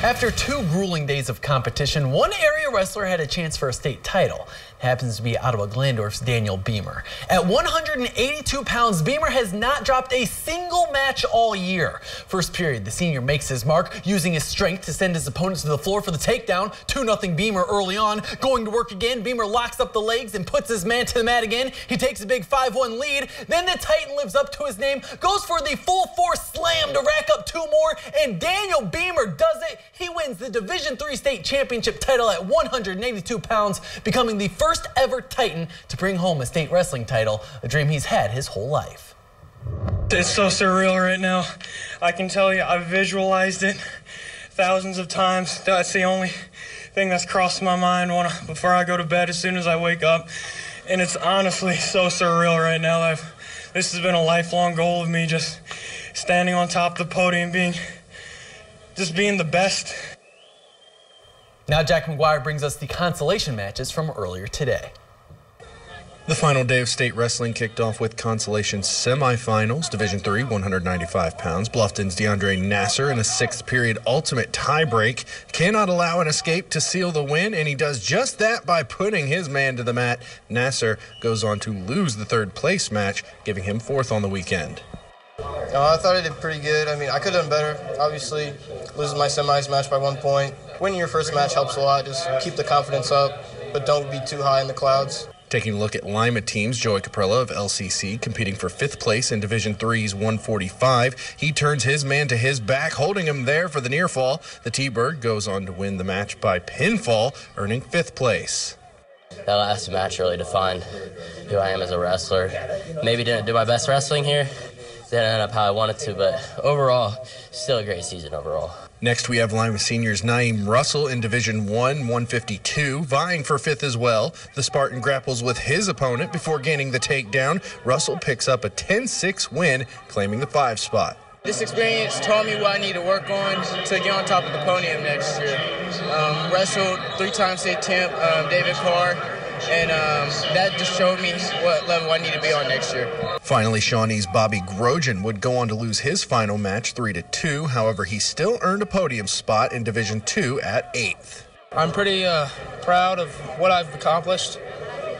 After 2 grueling days of competition, one area wrestler had a chance for a state title. It happens to be Ottawa Glandorf's Daniel Beamer. At 182 pounds, Beamer has not dropped a single match all year. First period, the senior makes his mark, using his strength to send his opponents to the floor for the takedown. 2-0 Beamer early on. Going to work again, Beamer locks up the legs and puts his man to the mat again. He takes a big 5-1 lead. Then the Titan lives up to his name, goes for the full force slam to rack up 2 more, and Daniel Beamer does it. He wins the Division III state championship title at 182 pounds, becoming the first ever Titan to bring home a state wrestling title, a dream he's had his whole life. It's so surreal right now. I can tell you, I've visualized it thousands of times. That's the only thing that's crossed my mind before I go to bed as soon as I wake up. And it's honestly so surreal right now. This has been a lifelong goal of me, just standing on top of the podium, being the best. Now Jack McGuire brings us the consolation matches from earlier today. The final day of state wrestling kicked off with consolation semifinals. Division III, 195 pounds. Bluffton's DeAndre Nasser in a 6th period ultimate tiebreak cannot allow an escape to seal the win, and he does just that by putting his man to the mat. Nasser goes on to lose the 3rd place match, giving him 4th on the weekend. I thought I did pretty good. I mean, I could have done better. Obviously, losing my semis match by 1 point. Winning your first match helps a lot. Just keep the confidence up, but don't be too high in the clouds. Taking a look at Lima teams, Joey Caprella of LCC competing for 5th place in Division III's 145. He turns his man to his back, holding him there for the near fall. The T-Bird goes on to win the match by pinfall, earning 5th place. That last match really defined who I am as a wrestler. Maybe didn't do my best wrestling here. Didn't end up how I wanted to, but overall, still a great season overall. Next, we have Lima Seniors Naeem Russell in Division I, 152, vying for 5th as well. The Spartan grapples with his opponent before gaining the takedown. Russell picks up a 10-6 win, claiming the 5 spot. This experience taught me what I need to work on to get on top of the podium next year. Wrestled 3-time state champ David Carr, and that just showed me what level I need to be on next year. Finally, Shawnee's Bobby Grosjean would go on to lose his final match 3-2. However, he still earned a podium spot in Division II at 8th. I'm pretty proud of what I've accomplished.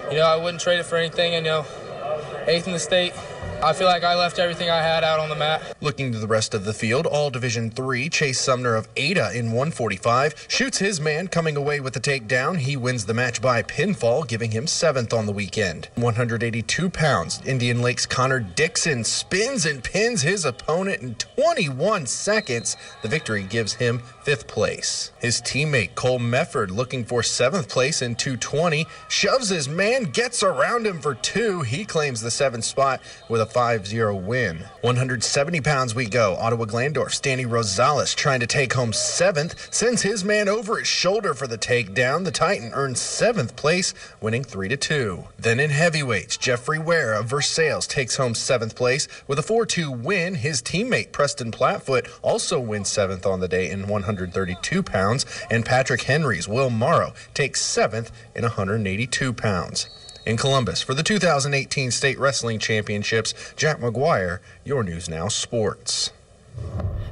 I wouldn't trade it for anything, and 8th in the state. I feel like I left everything I had out on the mat. Looking to the rest of the field, all Division III, Chase Sumner of Ada in 145 shoots his man, coming away with the takedown. He wins the match by pinfall, giving him 7th on the weekend. 182 pounds, Indian Lake's Connor Dixon spins and pins his opponent in 21 seconds. The victory gives him 5th place. His teammate Cole Mefford, looking for 7th place in 220, shoves his man, gets around him for 2. He claims the 7th spot with a 5-0 win. 170 pounds we go. Ottawa Glandorf's Danny Rosales, trying to take home 7th, sends his man over his shoulder for the takedown. The Titan earns 7th place, winning 3-2. Then in heavyweights, Jeffrey Ware of Versailles takes home 7th place with a 4-2 win. His teammate Preston Platfoot also wins 7th on the day in 132 pounds, and Patrick Henry's Will Morrow takes 7th in 182 pounds. In Columbus, for the 2018 State Wrestling Championships, Jack McGuire, your News Now Sports.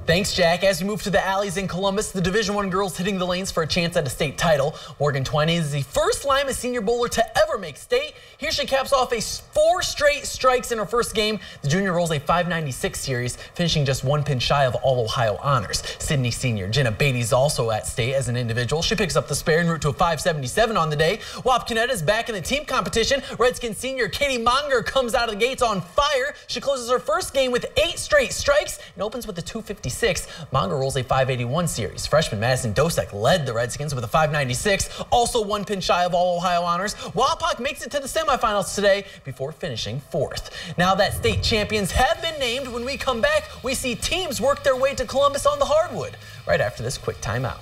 Thanks, Jack. As we move to the alleys in Columbus, the Division I girls hitting the lanes for a chance at a state title. Morgan Twining is the first Lima senior bowler to ever make state. Here she caps off 4 straight strikes in her first game. The junior rolls a 596 series, finishing just 1 pin shy of All-Ohio honors. Sydney senior Jenna Beatty is also at state as an individual. She picks up the spare en route to a 577 on the day. Wapconeta is back in the team competition. Redskin senior Katie Monger comes out of the gates on fire. She closes her first game with 8 straight strikes and opens with a 256. Monger rolls a 581 series. Freshman Madison Dosek led the Redskins with a 596, also 1 pin shy of All-Ohio honors. Wapak makes it to the semifinals today before finishing 4th. Now that state champions have been named, when we come back, we see teams work their way to Columbus on the hardwood, right after this quick timeout.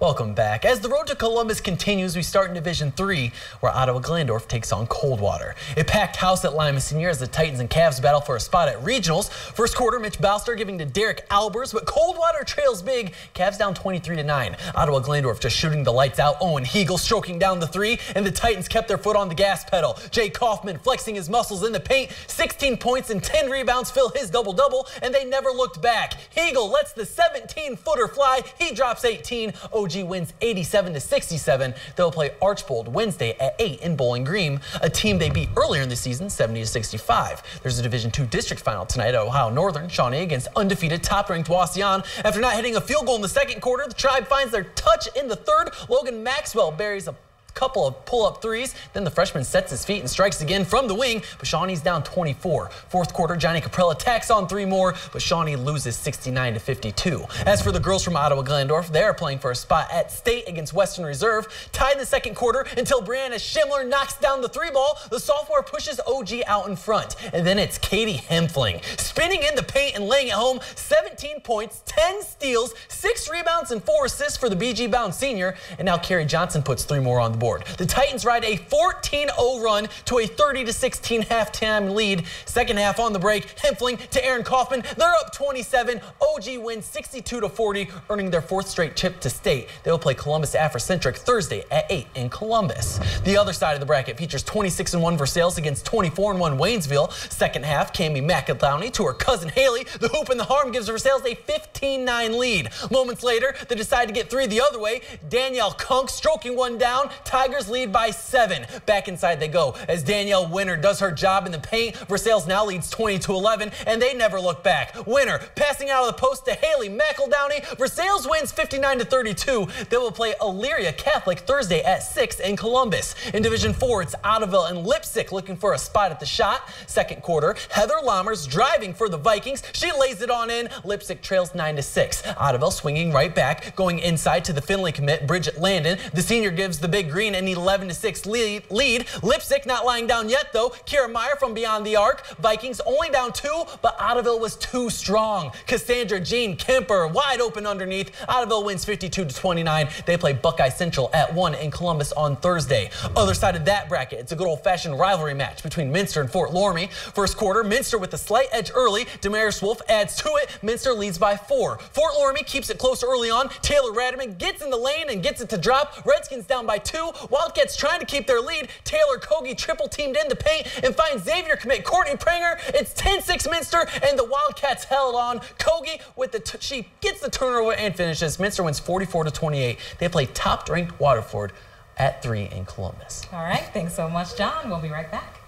Welcome back. As the road to Columbus continues, we start in Division 3, where Ottawa-Glandorf takes on Coldwater. A packed house at Lima Senior as the Titans and Cavs battle for a spot at Regionals. First quarter, Mitch Balster giving to Derek Albers, but Coldwater trails big. Cavs down 23-9. Ottawa-Glandorf just shooting the lights out. Owen Hegel stroking down the three, and the Titans kept their foot on the gas pedal. Jay Kaufman flexing his muscles in the paint. 16 points and 10 rebounds fill his double-double, and they never looked back. Hegel lets the 17-footer fly. He drops 18. OG wins 87-67. They'll play Archbold Wednesday at 8 in Bowling Green, a team they beat earlier in the season 70-65. There's a Division II district final tonight at Ohio Northern. Shawnee against undefeated top-ranked Wauseon. After not hitting a field goal in the second quarter, the Tribe finds their touch in the third. Logan Maxwell buries a couple of pull-up threes. Then the freshman sets his feet and strikes again from the wing, but Shawnee's down 24. Fourth quarter, Johnny Caprella tacks on three more, but Shawnee loses 69-52. As for the girls from Ottawa-Glandorf, they're playing for a spot at state against Western Reserve. Tied in the second quarter until Brianna Schimler knocks down the three ball. The sophomore pushes OG out in front. And then it's Katie Hempfling spinning in the paint and laying it home. 17 points, 10 steals, 6 rebounds, and 4 assists for the BG-bound senior. And now Carrie Johnson puts 3 more on the board. The Titans ride a 14-0 run to a 30-16 halftime lead. Second half on the break, Hempfling to Aaron Kaufman. They're up 27. OG wins 62-40, earning their 4th straight chip to state. They will play Columbus Afrocentric Thursday at 8 in Columbus. The other side of the bracket features 26-1 Versailles against 24-1 Waynesville. Second half, Cami McAdowney to her cousin Haley. The hoop and the harm gives Versailles a 15-9 lead. Moments later, they decide to get 3 the other way. Danielle Kunk stroking one down. Tigers lead by 7. Back inside they go as Danielle Winter does her job in the paint. Versailles now leads 20-11, and they never look back. Winter passing out of the post to Haley McEldowney. Versailles wins 59-32. They will play Elyria Catholic Thursday at 6 in Columbus. In Division 4, it's Ottaville and Lipsick looking for a spot at the shot. Second quarter, Heather Lammers driving for the Vikings. She lays it on in. Lipsick trails 9-6. Ottaville swinging right back, going inside to the Finley commit, Bridget Landon. The senior gives the Big Green an 11-6 lead. Lipsick not lying down yet, though. Kira Meyer from beyond the arc. Vikings only down 2, but Ottaville was too strong. Cassandra Jean Kemper wide open underneath. Ottaville wins 52-29. They play Buckeye Central at 1 in Columbus on Thursday. Other side of that bracket, it's a good old-fashioned rivalry match between Minster and Fort Loramie. First quarter, Minster with a slight edge early. Damaris Wolf adds to it. Minster leads by 4. Fort Loramie keeps it close early on. Taylor Radiman gets in the lane and gets it to drop. Redskins down by 2. Wildcats trying to keep their lead. Taylor Kogi triple teamed in the paint and finds Xavier commit Courtney Pranger. It's 10-6 Minster, and the Wildcats held on. Kogi with she gets the turnover and finishes. Minster wins 44-28. They play top-ranked Waterford at 3 in Columbus. All right, thanks so much, John. We'll be right back.